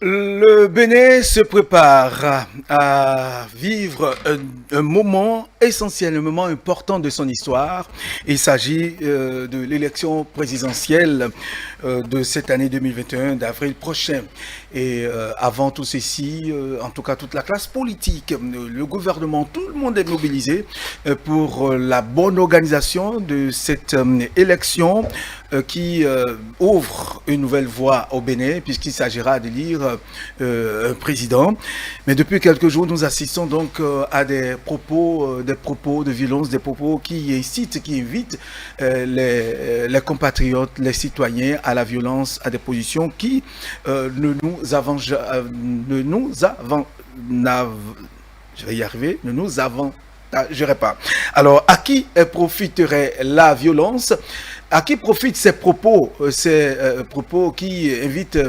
Le Bénin se prépare à vivre un moment essentiel, un moment important de son histoire. Il s'agit de l'élection présidentielle de cette année 2021, d'avril prochain. Et avant tout ceci, en tout cas toute la classe politique, le gouvernement, tout le monde est mobilisé pour la bonne organisation de cette élection qui ouvre une nouvelle voie au Bénin, puisqu'il s'agira d'élire un président. Mais depuis quelques jours, nous assistons donc à des propos de violence, des propos qui incitent, qui invitent les compatriotes, les citoyens à la violence, à des positions qui ne nous avantagent pas. Alors, à qui profiterait la violence? À qui profitent ces propos qui invitent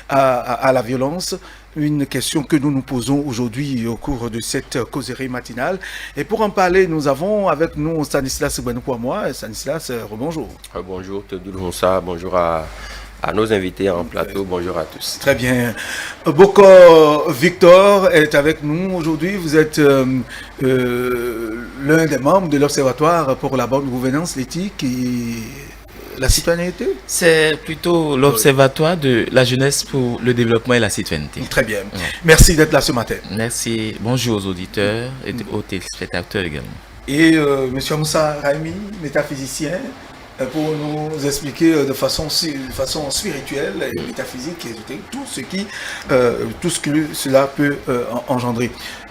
à la violence? Une question que nous nous posons aujourd'hui au cours de cette causerie matinale. Et pour en parler, nous avons avec nous Stanislas Benoukoua. Stanislas, rebonjour. Bonjour, Teodul Moussa, bonjour à nos invités en plateau, bonjour à tous. Très bien. Boko Victor est avec nous aujourd'hui. Vous êtes l'un des membres de l'Observatoire pour la bonne gouvernance, l'éthique et la citoyenneté. C'est plutôt l'Observatoire de la jeunesse pour le développement et la citoyenneté. Très bien. Ouais. Merci d'être là ce matin. Merci. Bonjour aux auditeurs et aux téléspectateurs également. Et M. Moussa Raimi, métaphysicien, pour nous expliquer de façon spirituelle et métaphysique et tout ce que cela peut engendrer.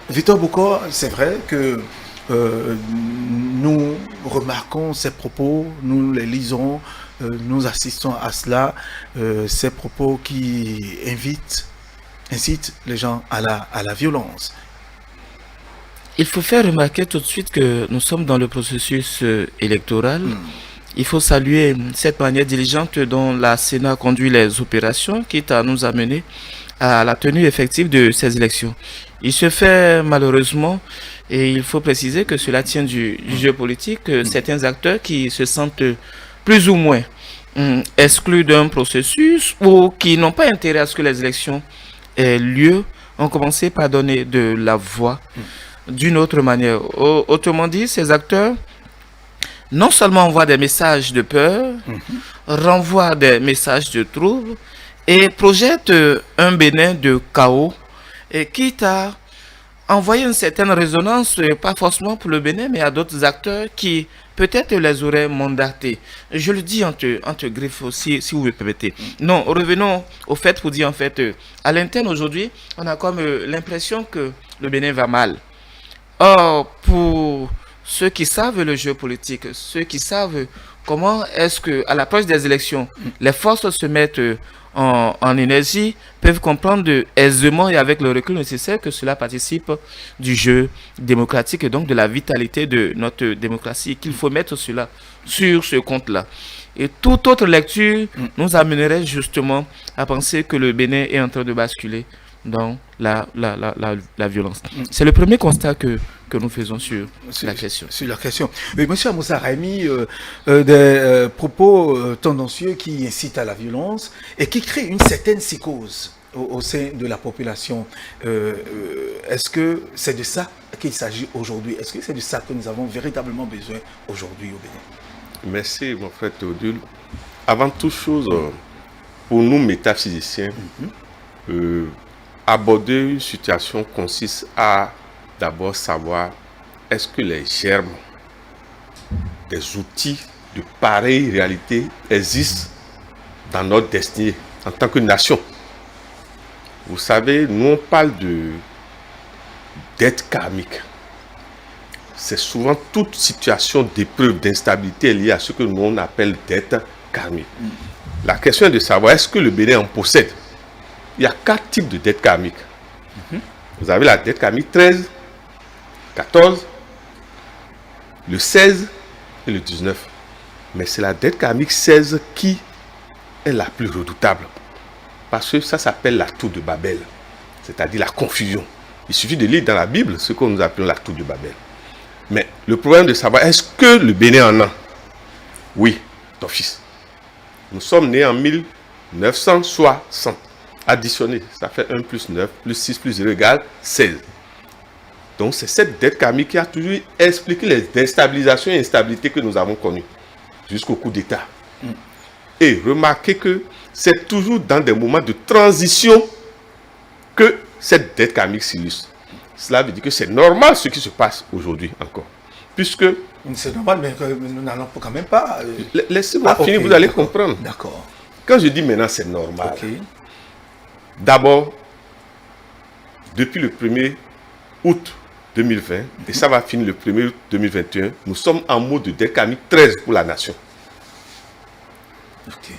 Victor Boko, c'est vrai que nous remarquons ces propos, nous les lisons, nous assistons à cela, ces propos qui incitent les gens à la violence. Il faut faire remarquer tout de suite que nous sommes dans le processus électoral. Il faut saluer cette manière diligente dont la Sénat conduit les opérations, quitte à nous amener à la tenue effective de ces élections. Il se fait malheureusement, et il faut préciser que cela tient du jeu politique, certains acteurs qui se sentent plus ou moins exclus d'un processus ou qui n'ont pas intérêt à ce que les élections aient lieu, ont commencé par donner de la voix d'une autre manière. Autrement dit, ces acteurs non seulement envoient des messages de peur, renvoient des messages de trouble et projettent un Bénin de chaos, et quitte à envoyer une certaine résonance, pas forcément pour le Bénin, mais à d'autres acteurs qui peut-être les auraient mandatés. Je le dis entre griffes aussi, si vous me permettez. Non, revenons au fait pour dire en fait, à l'interne aujourd'hui, on a comme l'impression que le Bénin va mal. Or, pour ceux qui savent le jeu politique, ceux qui savent comment est-ce que, à l'approche des élections, les forces se mettent en énergie, peuvent comprendre aisément et avec le recul nécessaire que cela participe du jeu démocratique et donc de la vitalité de notre démocratie, qu'il faut mettre cela sur ce compte-là. Et toute autre lecture nous amènerait justement à penser que le Bénin est en train de basculer dans la violence. C'est le premier constat que nous faisons sur la question. Sur la question. Mais M. Moussa Raimi, des propos tendancieux qui incitent à la violence et qui créent une certaine psychose au sein de la population. Est-ce que c'est de ça qu'il s'agit aujourd'hui? Est-ce que c'est de ça que nous avons véritablement besoin aujourd'hui au Bénin? Merci, mon frère Théodule. Avant toute chose, pour nous métaphysiciens, aborder une situation consiste à d'abord savoir est-ce que les germes des outils de pareille réalité existent dans notre destinée en tant que nation. Vous savez, nous on parle de dette karmique. C'est souvent toute situation d'épreuve, d'instabilité liée à ce que nous on appelle dette karmique. La question est de savoir est-ce que le Bénin en possède. Il y a 4 types de dettes karmiques. Vous avez la dette karmique 13, 14, le 16 et le 19. Mais c'est la dette karmique 16 qui est la plus redoutable. Parce que ça s'appelle la tour de Babel. C'est-à-dire la confusion. Il suffit de lire dans la Bible ce que nous appelons la tour de Babel. Mais le problème de savoir, est-ce que le Bénin en a? Oui, ton fils. Nous sommes nés en 1960. Additionné, ça fait 1 plus 9 plus 6 plus 0 égale 16. Donc c'est cette dette karmique qui a toujours expliqué les déstabilisations et instabilités que nous avons connues jusqu'au coup d'État. Et remarquez que c'est toujours dans des moments de transition que cette dette karmique s'illustre. Cela veut dire que c'est normal ce qui se passe aujourd'hui encore. Puisque... C'est normal, mais nous n'allons quand même pas... Laissez-moi finir, vous allez comprendre. D'accord. Quand je dis maintenant c'est normal, Ok. d'abord, depuis le 1er août 2020, et ça va finir le 1er août 2021, nous sommes en mode de dette karmique 13 pour la nation. Ok.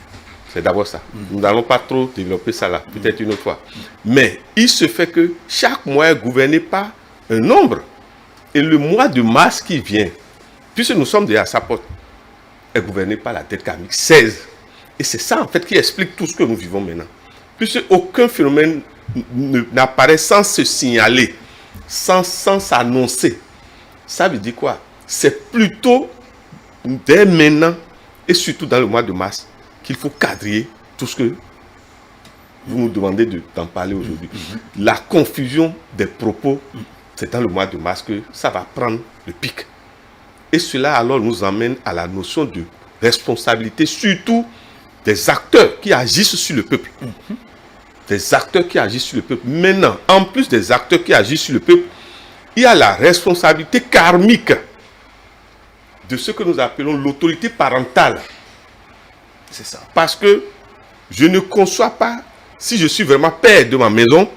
C'est d'abord ça. Nous n'allons pas trop développer ça là, peut-être une autre fois. Mais il se fait que chaque mois est gouverné par un nombre. Et le mois de mars qui vient, puisque nous sommes déjà à sa porte, est gouverné par la dette karmique 16. Et c'est ça en fait qui explique tout ce que nous vivons maintenant. Puisque aucun phénomène n'apparaît sans se signaler, sans s'annoncer. Ça veut dire quoi? C'est plutôt dès maintenant, et surtout dans le mois de mars, qu'il faut quadriller tout ce que vous nous demandez d'en parler aujourd'hui. La confusion des propos, c'est dans le mois de mars que ça va prendre le pic. Et cela alors nous emmène à la notion de responsabilité, surtout des acteurs qui agissent sur le peuple. Des acteurs qui agissent sur le peuple. Maintenant, en plus des acteurs qui agissent sur le peuple, il y a la responsabilité karmique de ce que nous appelons l'autorité parentale. C'est ça. Parce que je ne conçois pas, si je suis vraiment père de ma maison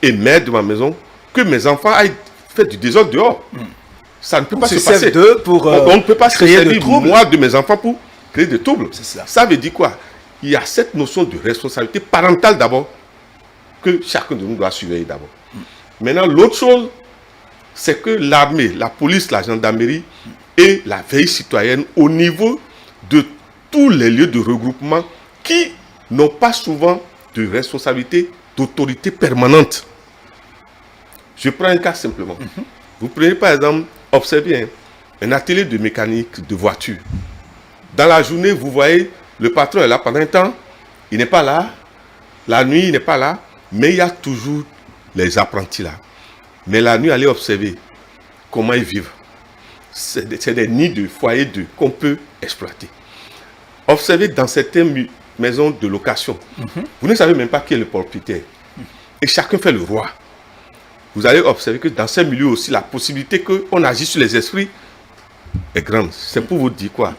et mère de ma maison, que mes enfants aillent faire du désordre dehors. Ça ne peut pas se passer. On ne peut pas se servir, moi, de mes enfants pour créer des troubles. Ça veut dire quoi? Il y a cette notion de responsabilité parentale d'abord, que chacun de nous doit surveiller d'abord. Maintenant, l'autre chose, c'est que l'armée, la police, la gendarmerie et la veille citoyenne au niveau de tous les lieux de regroupement qui n'ont pas souvent de responsabilité d'autorité permanente. Je prends un cas simplement. Vous prenez par exemple, observez un atelier de mécanique de voiture. Dans la journée, vous voyez, le patron est là pendant un temps, il n'est pas là, la nuit, il n'est pas là, mais il y a toujours les apprentis là. Mais la nuit, allez observer comment ils vivent. C'est des nids de foyers qu'on peut exploiter. Observez dans certaines maisons de location, vous ne savez même pas qui est le propriétaire. Et chacun fait le roi. Vous allez observer que dans ces milieux aussi, la possibilité qu'on agisse sur les esprits est grande. C'est pour vous dire quoi?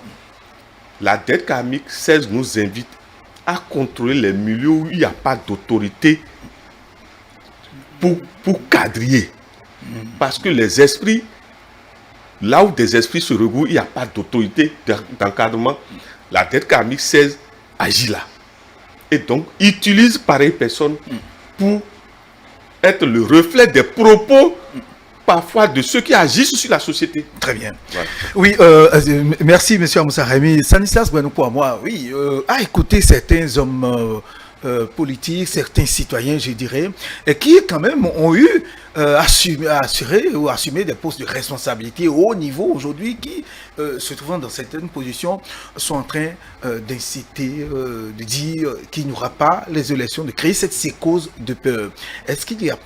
La dette karmique 16 nous invite à contrôler les milieux où il n'y a pas d'autorité pour quadriller. Parce que les esprits, là où des esprits se regroupent, il n'y a pas d'autorité d'encadrement. La dette karmique 16 agit là. Et donc, utilise pareille personne pour être le reflet des propos parfois de ceux qui agissent sur la société. Très bien. Voilà. Oui, merci, M. Amoussa Rémy. Stanislas Gouenoupo, moi, oui, à écouter certains hommes politiques, certains citoyens, je dirais, et qui quand même ont eu assuré ou assumé des postes de responsabilité au haut niveau aujourd'hui, qui, se trouvant dans certaines positions, sont en train d'inciter, de dire qu'il n'y aura pas les élections, de créer cette psychose de peur. Est-ce qu'il y a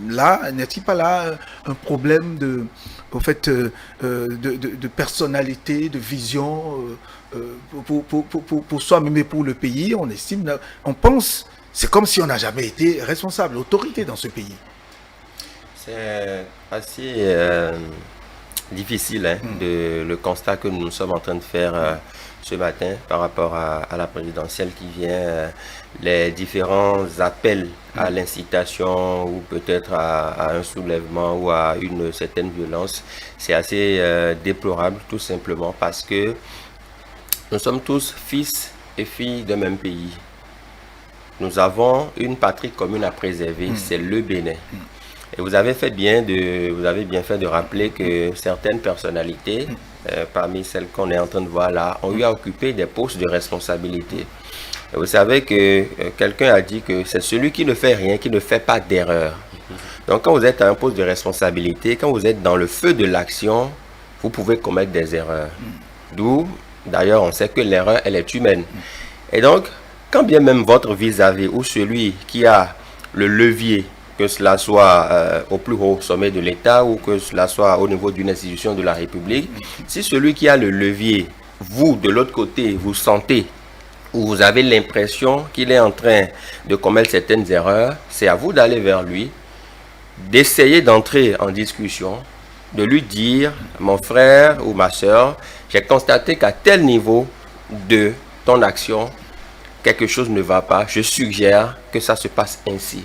là, n'est-il pas là un problème de personnalité, de vision pour soi-même et pour le pays? On estime, on pense, c'est comme si on n'a jamais été responsable, autorité dans ce pays. C'est assez difficile de le constat que nous sommes en train de faire ce matin par rapport à la présidentielle qui vient, les différents appels à l'incitation ou peut-être à un soulèvement ou à une certaine violence. C'est assez déplorable tout simplement parce que nous sommes tous fils et filles d'un même pays. Nous avons une patrie commune à préserver, c'est le Bénin. Et vous avez bien fait de rappeler que certaines personnalités, parmi celles qu'on est en train de voir là, ont eu à occuper des postes de responsabilité. Et vous savez que quelqu'un a dit que c'est celui qui ne fait rien, qui ne fait pas d'erreur. Donc quand vous êtes à un poste de responsabilité, quand vous êtes dans le feu de l'action, vous pouvez commettre des erreurs. D'où, d'ailleurs, on sait que l'erreur, elle est humaine. Et donc, quand bien même votre vis-à-vis ou celui qui a le levier, que cela soit au plus haut sommet de l'État ou que cela soit au niveau d'une institution de la République, si celui qui a le levier, vous, de l'autre côté, vous sentez ou vous avez l'impression qu'il est en train de commettre certaines erreurs, c'est à vous d'aller vers lui, d'essayer d'entrer en discussion, de lui dire, mon frère ou ma soeur, j'ai constaté qu'à tel niveau de ton action, quelque chose ne va pas, je suggère que ça se passe ainsi.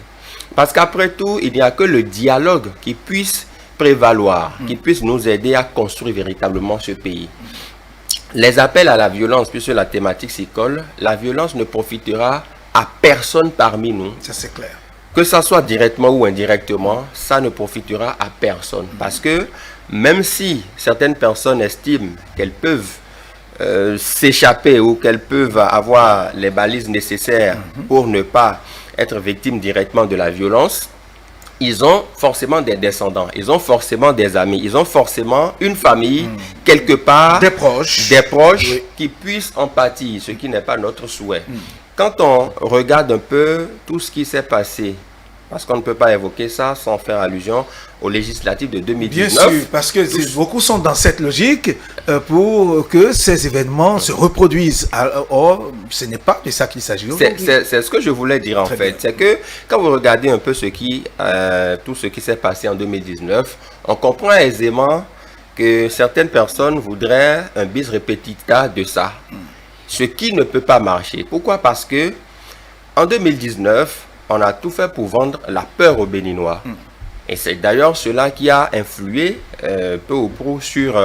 Parce qu'après tout, il n'y a que le dialogue qui puisse prévaloir, qui puisse nous aider à construire véritablement ce pays. Les appels à la violence, puisque la thématique s'y colle, la violence ne profitera à personne parmi nous. Ça, c'est clair. Que ça soit directement ou indirectement, ça ne profitera à personne. Parce que même si certaines personnes estiment qu'elles peuvent s'échapper ou qu'elles peuvent avoir les balises nécessaires pour ne pas être victimes directement de la violence, ils ont forcément des descendants, ils ont forcément des amis, ils ont forcément une famille, quelque part, des proches oui, qui puissent en pâtir, ce qui n'est pas notre souhait. Quand on regarde un peu tout ce qui s'est passé, parce qu'on ne peut pas évoquer ça sans faire allusion aux législatives de 2019. Bien sûr, parce que beaucoup sont dans cette logique pour que ces événements se reproduisent. Or, ce n'est pas de ça qu'il s'agit aujourd'hui. C'est ce que je voulais dire en fait. C'est que quand vous regardez un peu tout ce qui s'est passé en 2019, on comprend aisément que certaines personnes voudraient un bis repetita de ça. Ce qui ne peut pas marcher. Pourquoi? Parce que en 2019, on a tout fait pour vendre la peur aux Béninois. Et c'est d'ailleurs cela qui a influé peu ou prou sur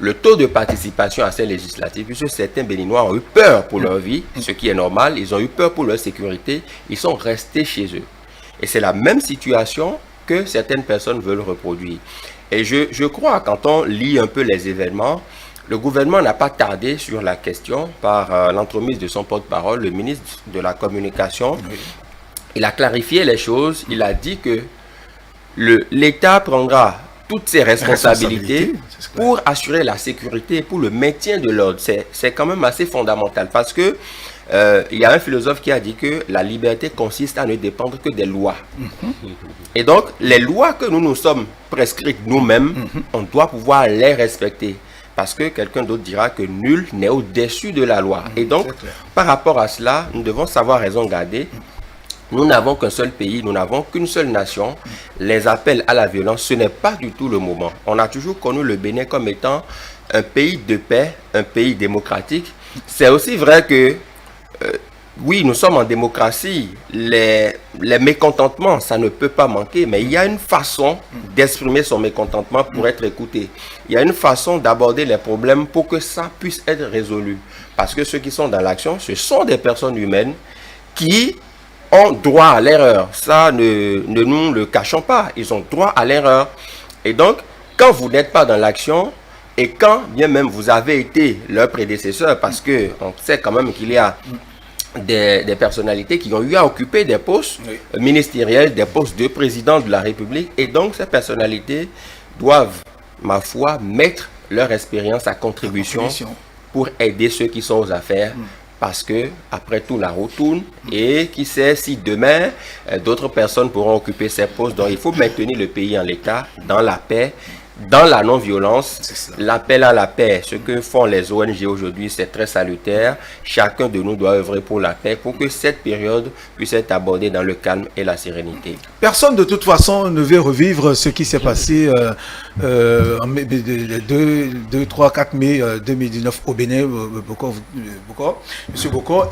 le taux de participation à ces législatives, puisque certains Béninois ont eu peur pour leur vie, ce qui est normal, ils ont eu peur pour leur sécurité, ils sont restés chez eux. Et c'est la même situation que certaines personnes veulent reproduire. Et je crois, quand on lit un peu les événements, le gouvernement n'a pas tardé sur la question par l'entremise de son porte-parole, le ministre de la Communication. Oui. Il a clarifié les choses, il a dit que l'État prendra toutes ses responsabilités pour assurer la sécurité, pour le maintien de l'ordre. C'est quand même assez fondamental parce que il y a un philosophe qui a dit que la liberté consiste à ne dépendre que des lois. Et donc, les lois que nous nous sommes prescrites nous-mêmes, on doit pouvoir les respecter. Parce que quelqu'un d'autre dira que nul n'est au-dessus de la loi. Et donc, par rapport à cela, nous devons savoir raison garder. Nous n'avons qu'un seul pays, nous n'avons qu'une seule nation. Les appels à la violence, ce n'est pas du tout le moment. On a toujours connu le Bénin comme étant un pays de paix, un pays démocratique. C'est aussi vrai que, oui, nous sommes en démocratie. Les mécontentements, ça ne peut pas manquer, mais il y a une façon d'exprimer son mécontentement pour être écouté. Il y a une façon d'aborder les problèmes pour que ça puisse être résolu. Parce que ceux qui sont dans l'action, ce sont des personnes humaines qui ont droit à l'erreur. Ça, ne nous le cachons pas. Ils ont droit à l'erreur. Et donc, quand vous n'êtes pas dans l'action, et quand bien même vous avez été leur prédécesseur, parce qu'on sait quand même qu'il y a des personnalités qui ont eu à occuper des postes ministériels, des postes de président de la République, et donc ces personnalités doivent, ma foi, mettre leur expérience à contribution pour aider ceux qui sont aux affaires. Parce que, après tout, la roue tourne et qui sait si demain, d'autres personnes pourront occuper ces postes. Donc, il faut maintenir le pays en l'état, dans la paix, dans la non-violence. L'appel à la paix, ce que font les ONG aujourd'hui, c'est très salutaire. Chacun de nous doit œuvrer pour la paix, pour que cette période puisse être abordée dans le calme et la sérénité. Personne, de toute façon, ne veut revivre ce qui s'est passé en 2, 3, 4 mai 2019 au Bénin, M. Bokor,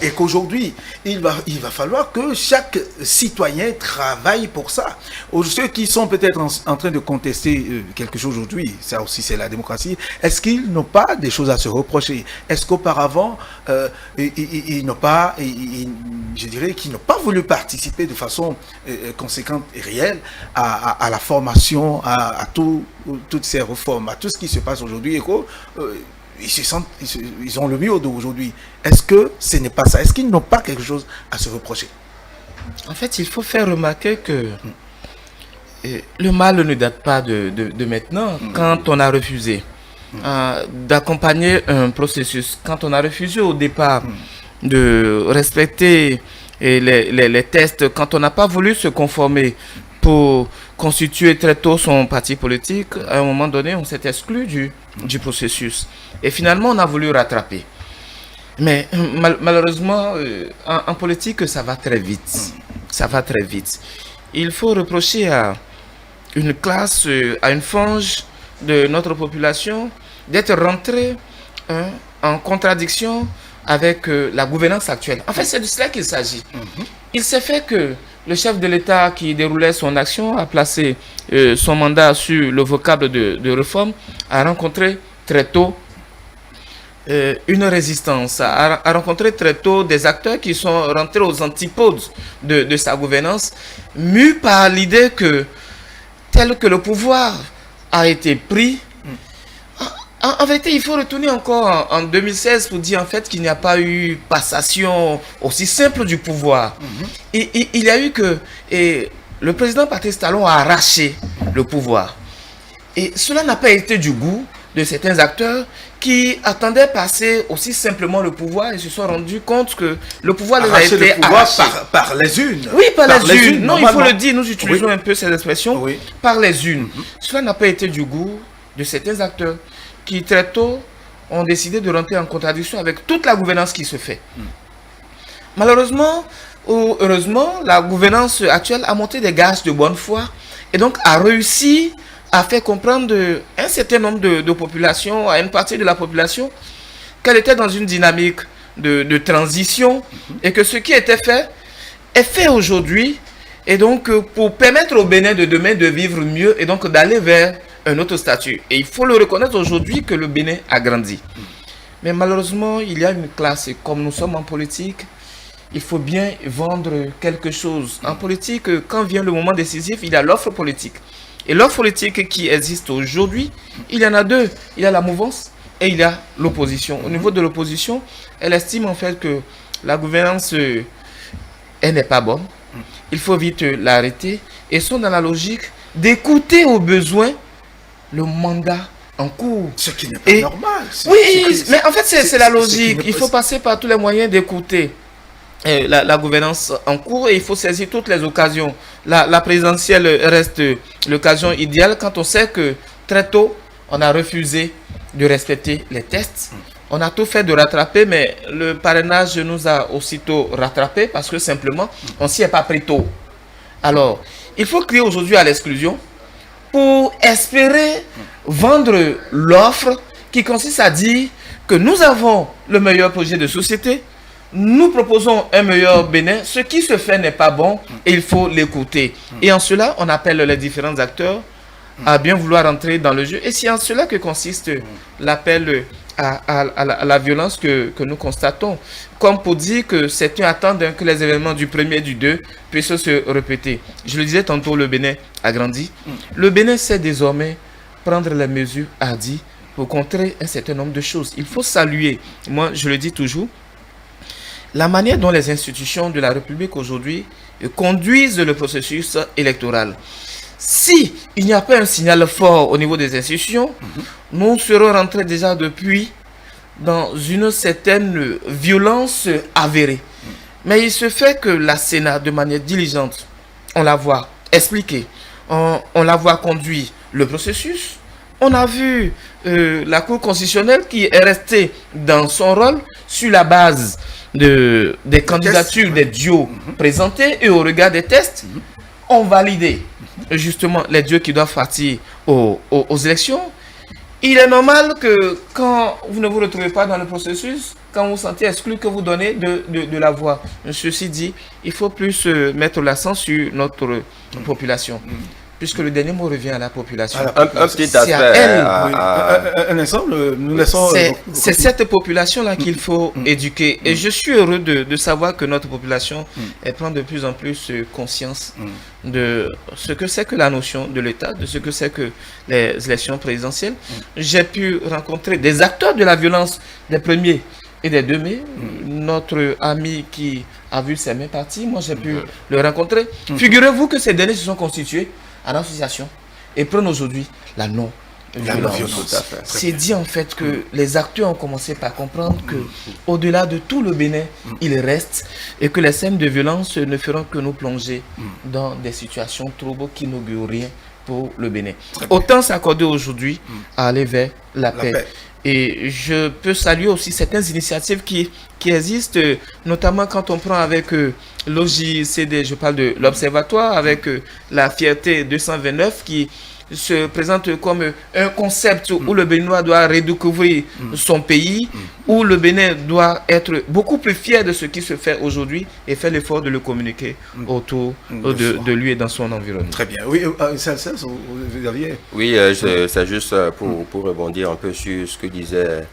et qu'aujourd'hui, il va falloir que chaque citoyen travaille pour ça. Ceux qui sont peut-être en train de contester quelque chose aujourd'hui, ça aussi c'est la démocratie, est-ce qu'ils n'ont pas des choses à se reprocher? Est-ce qu'auparavant, ils n'ont pas, je dirais qu'ils n'ont pas voulu participer de façon conséquente et réelle à la formation, à toutes ces réformes, à tout ce qui se passe aujourd'hui, et ils ont le mieux aujourd'hui. Est-ce que ce n'est pas ça? Est-ce qu'ils n'ont pas quelque chose à se reprocher? En fait, il faut faire remarquer que le mal ne date pas de maintenant. Quand on a refusé d'accompagner un processus, quand on a refusé au départ de respecter les tests, quand on n'a pas voulu se conformer pour constituer très tôt son parti politique, à un moment donné, on s'est exclu du processus. Et finalement, on a voulu rattraper. Mais malheureusement, en politique, ça va très vite. Ça va très vite. Il faut reprocher à une classe, à une frange de notre population d'être rentrée en contradiction avec la gouvernance actuelle. En fait, c'est de cela qu'il s'agit. Il s'est fait que le chef de l'État qui déroulait son action a placé son mandat sur le vocable de réforme, a rencontré très tôt une résistance, a rencontré très tôt des acteurs qui sont rentrés aux antipodes de sa gouvernance, mus par l'idée que tel que le pouvoir a été pris, en vérité, il faut retourner encore en 2016 pour dire en fait qu'il n'y a pas eu passation aussi simple du pouvoir. Il y a eu que le président Patrice Talon a arraché le pouvoir. Et cela n'a pas été du goût de certains acteurs qui attendaient passer aussi simplement le pouvoir et se sont rendus compte que le pouvoir les a été arraché. Par les unes. Oui, par les unes. Non, il faut le dire, nous utilisons un peu cette expression, par les unes. Cela n'a pas été du goût de certains acteurs qui très tôt ont décidé de rentrer en contradiction avec toute la gouvernance qui se fait. Malheureusement ou heureusement, la gouvernance actuelle a monté des gages de bonne foi et donc a réussi à faire comprendre à un certain nombre de populations, à une partie de la population, qu'elle était dans une dynamique de transition et que ce qui était fait est fait aujourd'hui et donc pour permettre au Bénin de demain de vivre mieux et donc d'aller vers un autre statut. Et il faut le reconnaître aujourd'hui que le Bénin a grandi. Mais malheureusement, il y a une classe, et comme nous sommes en politique, il faut bien vendre quelque chose. En politique, quand vient le moment décisif, il y a l'offre politique. Et l'offre politique qui existe aujourd'hui, il y en a deux. Il y a la mouvance et il y a l'opposition. Au niveau de l'opposition, elle estime en fait que la gouvernance, elle n'est pas bonne. Il faut vite l'arrêter. Et sont dans la logique d'écouter aux besoins le mandat en cours. Ce qui n'est pas normal. Oui, mais en fait, c'est la logique. Il faut passer par tous les moyens d'écouter la gouvernance en cours et il faut saisir toutes les occasions. La présidentielle reste l'occasion idéale quand on sait que très tôt, on a refusé de respecter les tests. On a tout fait de rattraper, mais le parrainage nous a aussitôt rattrapé parce que simplement, on s'y est pas pris tôt. Alors, il faut crier aujourd'hui à l'exclusion pour espérer vendre l'offre qui consiste à dire que nous avons le meilleur projet de société, nous proposons un meilleur Bénin, ce qui se fait n'est pas bon et il faut l'écouter. Et en cela, on appelle les différents acteurs à bien vouloir entrer dans le jeu. Et c'est en cela que consiste l'appel à la violence que nous constatons. Comme pour dire que certains attendent que les événements du 1er et du 2 puissent se répéter. Je le disais tantôt, le Bénin a grandi. Le Bénin sait désormais prendre les mesures hardies pour contrer un certain nombre de choses. Il faut saluer, moi je le dis toujours, la manière dont les institutions de la République aujourd'hui conduisent le processus électoral. Si il n'y a pas un signal fort au niveau des institutions, nous serons rentrés déjà depuis dans une certaine violence avérée. Mais il se fait que la Sénat, de manière diligente, on la voit expliquer, on la voit conduire le processus. On a vu la Cour constitutionnelle qui est restée dans son rôle sur la base des candidatures, des duos présentés et au regard des tests, ont validé justement les duos qui doivent partir aux élections. Il est normal que quand vous ne vous retrouvez pas dans le processus, quand vous vous sentez exclu, que vous donnez de la voix. Ceci dit, il faut plus mettre l'accent sur notre population. Puisque le dernier mot revient à la population. Un petit aspect. Un exemple, nous laissons... C'est cette population-là qu'il faut éduquer. Et je suis heureux de savoir que notre population elle prend de plus en plus conscience de ce que c'est que la notion de l'État, de ce que c'est que les élections présidentielles. J'ai pu rencontrer des acteurs de la violence des 1er et des 2 mai. Notre ami qui a vu ses mains parties, moi j'ai pu le rencontrer. Figurez-vous que ces derniers se sont constitués en association et prennent aujourd'hui la violence. Tout à fait. C'est dit en fait que les acteurs ont commencé par comprendre que au-delà de tout le Bénin, il reste et que les scènes de violence ne feront que nous plonger dans des situations troubles qui n'augurent rien pour le Bénin. Autant s'accorder aujourd'hui à aller vers la paix. Et je peux saluer aussi certaines initiatives qui existent, notamment quand on prend avec l'OJCD, je parle de l'Observatoire, avec la Fierté 229 qui se présente comme un concept où le Béninois doit redécouvrir son pays, où le Bénin doit être beaucoup plus fier de ce qui se fait aujourd'hui et faire l'effort de le communiquer autour de lui et dans son environnement. Très bien. Oui, vous aviez... Oui, c'est juste pour rebondir un peu sur ce que disait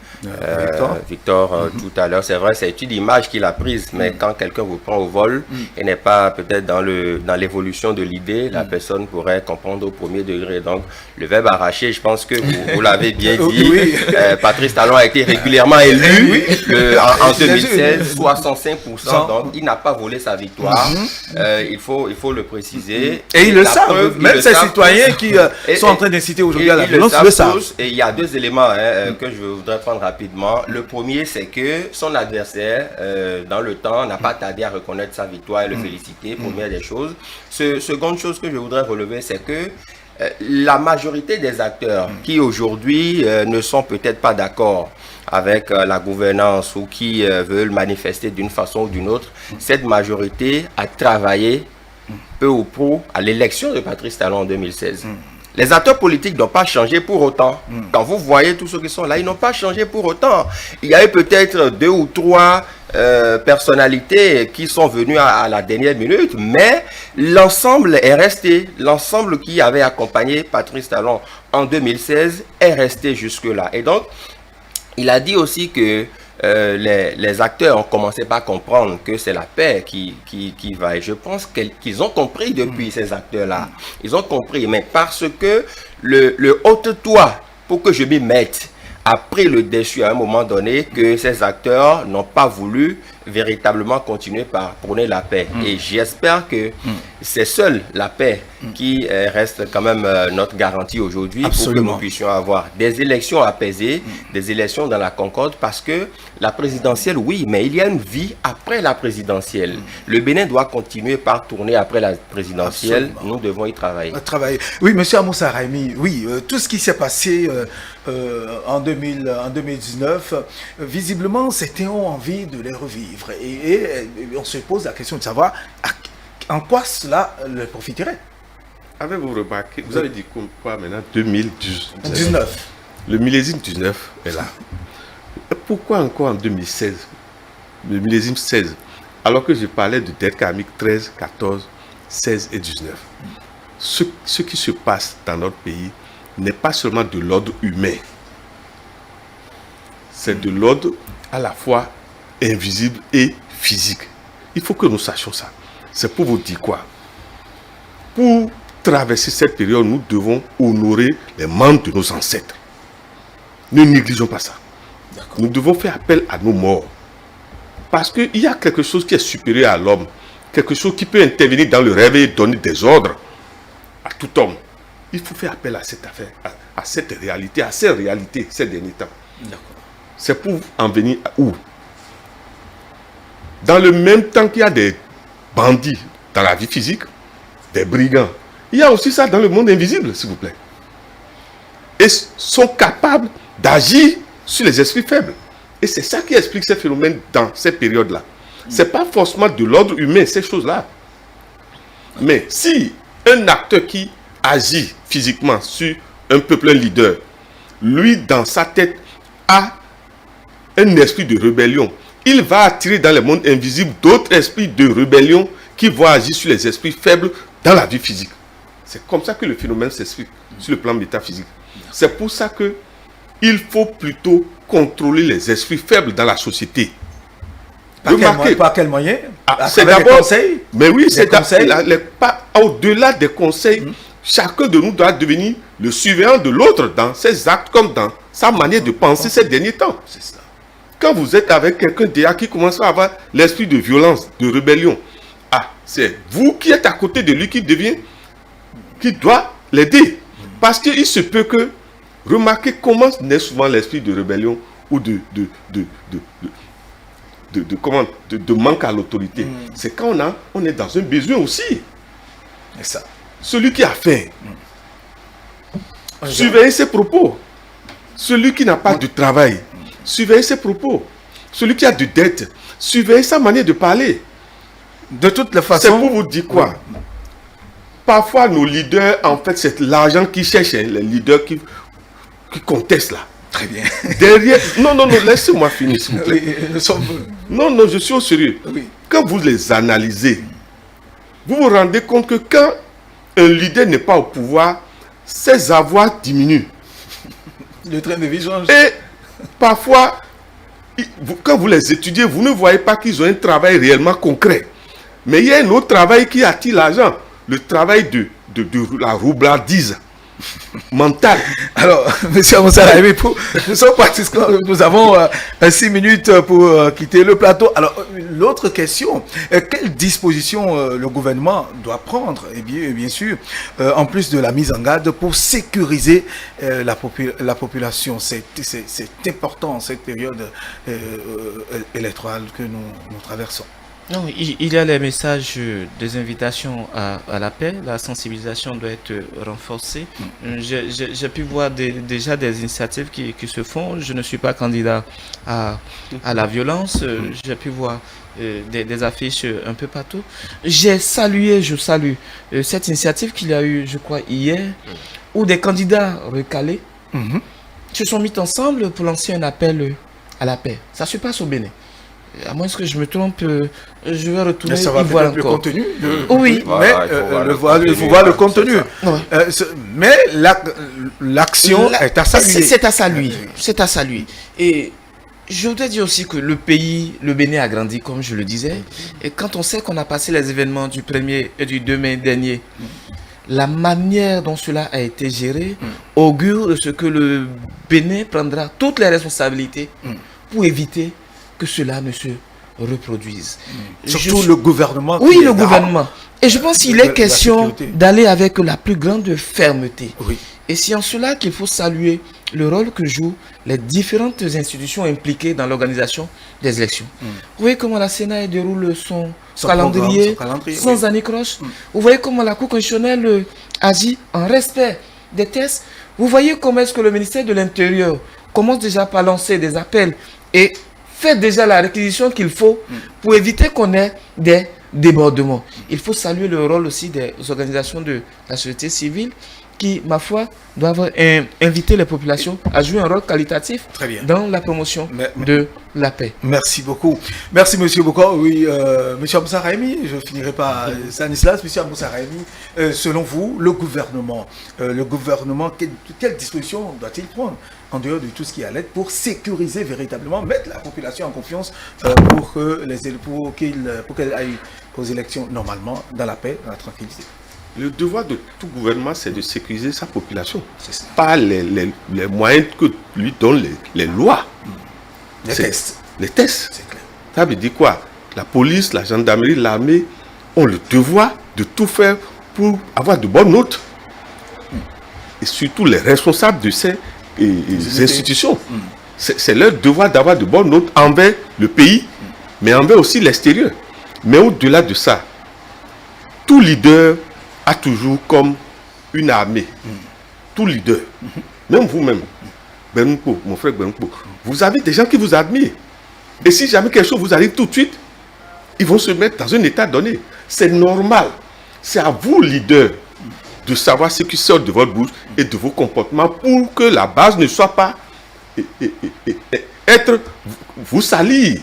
Victor tout à l'heure. C'est vrai, c'est une image qu'il a prise, mais quand quelqu'un vous prend au vol et n'est pas peut-être dans l'évolution de l'idée, la personne pourrait comprendre au premier degré. Donc, le verbe arracher, je pense que vous l'avez bien dit. Oui. Patrice Talon a été régulièrement élu en 2016, 65%. Donc, il n'a pas volé sa victoire. Il faut le préciser. Et ils le savent. Même ces citoyens qui sont en train d'inciter aujourd'hui à la violence le savent. Et il y a deux éléments que je voudrais prendre rapidement. Le premier, c'est que son adversaire, dans le temps, n'a pas tardé à reconnaître sa victoire et le féliciter. Première des choses. Seconde chose que je voudrais relever, c'est que la majorité des acteurs qui aujourd'hui ne sont peut-être pas d'accord avec la gouvernance ou qui veulent manifester d'une façon ou d'une autre, cette majorité a travaillé peu ou prou à l'élection de Patrice Talon en 2016. Les acteurs politiques n'ont pas changé pour autant. Quand vous voyez tous ceux qui sont là, ils n'ont pas changé pour autant. Il y a eu peut-être 2 ou 3 personnalités qui sont venues à la dernière minute, mais l'ensemble est resté. L'ensemble qui avait accompagné Patrice Talon en 2016 est resté jusque-là. Et donc, il a dit aussi que les acteurs ont commencé par comprendre que c'est la paix qui va. Et je pense qu'ils ont compris depuis ces acteurs-là. Ils ont compris, mais parce que le haut-toit, pour que je m'y mette, a pris le dessus à un moment donné, que ces acteurs n'ont pas voulu véritablement continuer par prôner la paix. Et j'espère que c'est seule la paix qui reste quand même notre garantie aujourd'hui pour que nous puissions avoir des élections apaisées, des élections dans la concorde, parce que la présidentielle, oui, mais il y a une vie après la présidentielle. Le Bénin doit continuer par tourner après la présidentielle. Nous devons y travailler. Oui, monsieur Amoussa Raimi, oui, tout ce qui s'est passé en 2019, visiblement, c'était envie de les revivre. Et on se pose la question de savoir en quoi cela leur profiterait. Avez-vous remarqué, vous avez dit quoi maintenant, 2019. Le millésime 19 est là. Pourquoi encore en 2016, le millésime 16, alors que je parlais de dette karmique 13, 14, 16 et 19. Ce qui se passe dans notre pays n'est pas seulement de l'ordre humain, c'est de l'ordre à la fois invisible et physique. Il faut que nous sachions ça. C'est pour vous dire quoi? Pour traverser cette période, nous devons honorer les membres de nos ancêtres. Ne négligeons pas ça. Nous devons faire appel à nos morts. Parce qu'il y a quelque chose qui est supérieur à l'homme. Quelque chose qui peut intervenir dans le réveil et donner des ordres à tout homme. Il faut faire appel à cette affaire, à cette réalité, à ces réalités ces derniers temps. C'est pour en venir à où? Dans le même temps qu'il y a des bandits dans la vie physique, des brigands, il y a aussi ça dans le monde invisible, s'il vous plaît. Et sont capables d'agir sur les esprits faibles. Et c'est ça qui explique ces phénomènes dans ces périodes-là. Ce n'est pas forcément de l'ordre humain, ces choses-là. Mais si un acteur qui agit physiquement sur un peuple, un leader, lui, dans sa tête, a un esprit de rébellion, il va attirer dans le monde invisible d'autres esprits de rébellion qui vont agir sur les esprits faibles dans la vie physique. C'est comme ça que le phénomène s'explique sur le plan métaphysique. C'est pour ça que il faut plutôt contrôler les esprits faibles dans la société. Par quel moyen? C'est d'abord des conseils. Mais oui, c'est au-delà des conseils. Chacun de nous doit devenir le surveillant de l'autre dans ses actes comme dans sa manière de penser ces derniers temps. C'est ça. Quand vous êtes avec quelqu'un déjà qui commence à avoir l'esprit de violence, de rébellion, c'est vous qui êtes à côté de lui qui doit l'aider. Parce qu'il se peut que Remarquez comment naît souvent l'esprit de rébellion ou de manque à l'autorité. C'est quand on est dans un besoin aussi. C'est ça. Celui qui a faim, surveillez ses propos. Celui qui n'a pas de travail, surveillez ses propos. Celui qui a de dettes, surveillez sa manière de parler. De toutes les C'est façons. pour vous dire quoi? Parfois, nos leaders, en fait, c'est l'argent qu'ils cherchent, hein, les leaders qui contestent là. Très bien. Derrière, non, laissez-moi finir, s'il vous plaît. Oui, nous sommes. Non, je suis au sérieux. Oui. Quand vous les analysez, vous vous rendez compte que quand un leader n'est pas au pouvoir, ses avoirs diminuent. Le train de vie change. Et parfois, quand vous les étudiez, vous ne voyez pas qu'ils ont un travail réellement concret. Mais il y a un autre travail qui attire l'argent. Le travail de la roublardise mentale. Alors, monsieur Moussa Raimi, nous sommes pratiquement, nous avons 6 minutes pour quitter le plateau. Alors, l'autre question, quelle disposition le gouvernement doit prendre, et bien sûr, en plus de la mise en garde, pour sécuriser la population? C'est important, cette période électorale que nous traversons. Non, il y a les messages des invitations à la paix. La sensibilisation doit être renforcée. J'ai pu voir déjà des initiatives qui se font. Je ne suis pas candidat à la violence. J'ai pu voir des affiches un peu partout. Je salue cette initiative qu'il y a eu, je crois, hier, où des candidats recalés se sont mis ensemble pour lancer un appel à la paix. Ça se passe au Bénin. À moins que je me trompe, je vais retourner ça va y voir le encore. contenu. Oui. Voilà, mais il faut voir le contenu. Mais l'action est à saluer. C'est à saluer. C'est à saluer. Et je voudrais dire aussi que le pays, le Bénin a grandi, comme je le disais. Et quand on sait qu'on a passé les événements du 1er et du 2 mai dernier, la manière dont cela a été géré augure de ce que le Bénin prendra toutes les responsabilités pour éviter que cela ne se reproduise. Surtout le gouvernement. Oui, le gouvernement. Et je pense qu'il est question d'aller avec la plus grande fermeté. Oui. Et c'est en cela qu'il faut saluer le rôle que jouent les différentes institutions impliquées dans l'organisation des élections. Vous voyez comment la Sénat déroule son calendrier sans anicroche. Vous voyez comment la Cour constitutionnelle agit en respect des tests. Vous voyez comment est-ce que le ministère de l'Intérieur commence déjà par lancer des appels et fait déjà la réquisition qu'il faut pour éviter qu'on ait des débordements. Il faut saluer le rôle aussi des organisations de la société civile qui, ma foi, doivent inviter les populations à jouer un rôle qualitatif dans la promotion de la paix. Merci beaucoup. Merci, monsieur Boko. Oui, monsieur Moussa Raimi, je finirai par Stanislas. Monsieur Moussa Raimi, selon vous, le gouvernement, quelle disposition doit-il prendre en dehors de tout ce qui est à l'aide pour sécuriser véritablement, mettre la population en confiance pour qu'elle aille aux élections normalement, dans la paix, dans la tranquillité? Le devoir de tout gouvernement, c'est de sécuriser sa population. Pas les moyens que lui donnent les lois. Les tests. Les tests. C'est clair. Ça veut dire quoi? La police, la gendarmerie, l'armée ont le devoir de tout faire pour avoir de bonnes notes. Et surtout les responsables de ces institutions. C'est leur devoir d'avoir de bonnes notes envers le pays, mais envers aussi l'extérieur. Mais au-delà de ça, tout leader a toujours comme une armée. Tout leader. Même vous-même, Benouko, mon frère Benouko, vous avez des gens qui vous admirent. Et si jamais quelque chose vous arrive tout de suite, ils vont se mettre dans un état donné. C'est normal. C'est à vous, leader, de savoir ce qui sort de votre bouche et de vos comportements pour que la base ne soit pas vous salir.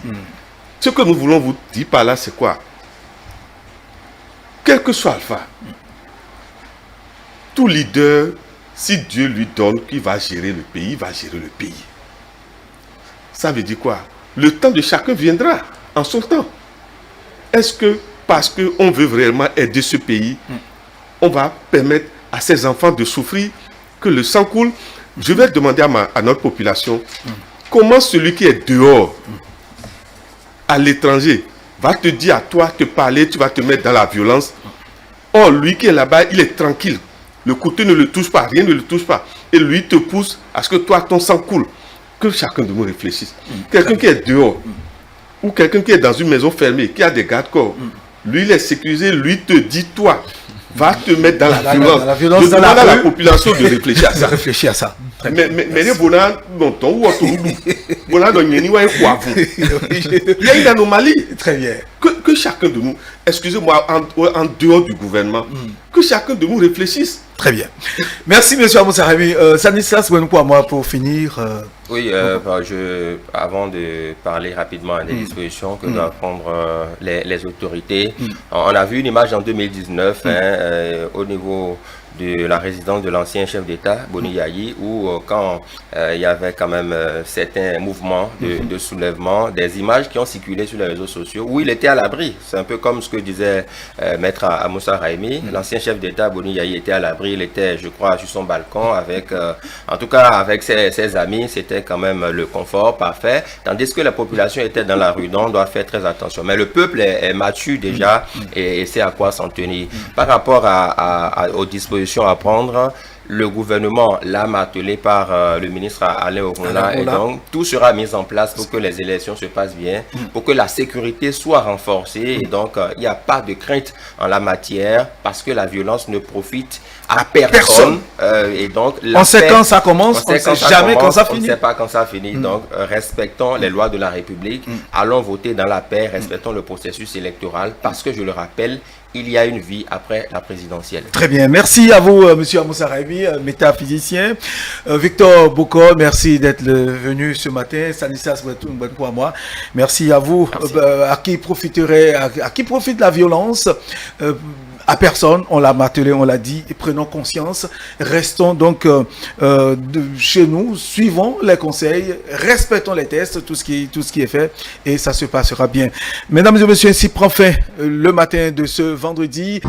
Ce que nous voulons vous dire par là, c'est quoi? Quel que soit Alpha, tout leader, si Dieu lui donne qu'il va gérer le pays, il va gérer le pays. Ça veut dire quoi? Le temps de chacun viendra en son temps. Est-ce que parce qu'on veut vraiment aider ce pays, on va permettre à ses enfants de souffrir, que le sang coule? Je vais demander à notre population, comment celui qui est dehors, à l'étranger, va te dire à toi, te parler, tu vas te mettre dans la violence. Or, lui qui est là-bas, il est tranquille. Le couteau ne le touche pas, rien ne le touche pas. Et lui te pousse à ce que toi, ton sang coule. Que chacun de nous réfléchisse. Quelqu'un qui est dehors, ou quelqu'un qui est dans une maison fermée, qui a des gardes-corps, lui, il est sécurisé, lui te dit, toi, va te mettre dans la violence. Je demande à la population de réfléchir à ça. Réfléchir à ça. Mais les bonheurs, non, ton ou autre, il y a une anomalie. Très bien. Que chacun de nous, excusez-moi, en dehors du gouvernement, que chacun de nous réfléchisse. Très bien. Merci, M. Amoussa Raimi. Stanislas Wenkwama, pour finir. Oui, avant de parler rapidement des dispositions que doivent prendre les autorités, on a vu une image en 2019 au niveau de la résidence de l'ancien chef d'État, Boni Yayi, où quand il y avait quand même certains mouvements de soulèvement, des images qui ont circulé sur les réseaux sociaux, où il était à l'abri. C'est un peu comme ce que disait Maître Amoussa Raimi. L'ancien chef d'État, Boni Yayi, était à l'abri. Il était, je crois, sur son balcon avec, en tout cas, avec ses amis. C'était quand même le confort parfait. Tandis que la population était dans la rue. Donc, on doit faire très attention. Mais le peuple est mature déjà et sait à quoi s'en tenir. Par rapport aux dispositions à prendre, le gouvernement l'a martelé par le ministre Alain Ogola, et donc tout sera mis en place pour que les élections se passent bien, pour que la sécurité soit renforcée, et donc il n'y a pas de crainte en la matière parce que la violence ne profite à personne. Et donc, on sait quand ça commence, on ne sait jamais quand ça finit. On ne sait pas quand ça finit. Donc, respectons les lois de la République, allons voter dans la paix, respectons le processus électoral parce que, je le rappelle, il y a une vie après la présidentielle. Très bien. Merci à vous, M. Amoussa Raimi, métaphysicien. Victor Bokor, merci d'être venu ce matin. Stanislas Wenkwama, merci à vous. Merci. À qui profite la violence à personne, on l'a martelé, on l'a dit, et prenons conscience, restons donc chez nous, suivons les conseils, respectons les tests, tout ce qui est fait, et ça se passera bien. Mesdames et messieurs, ainsi prend fin le matin de ce vendredi.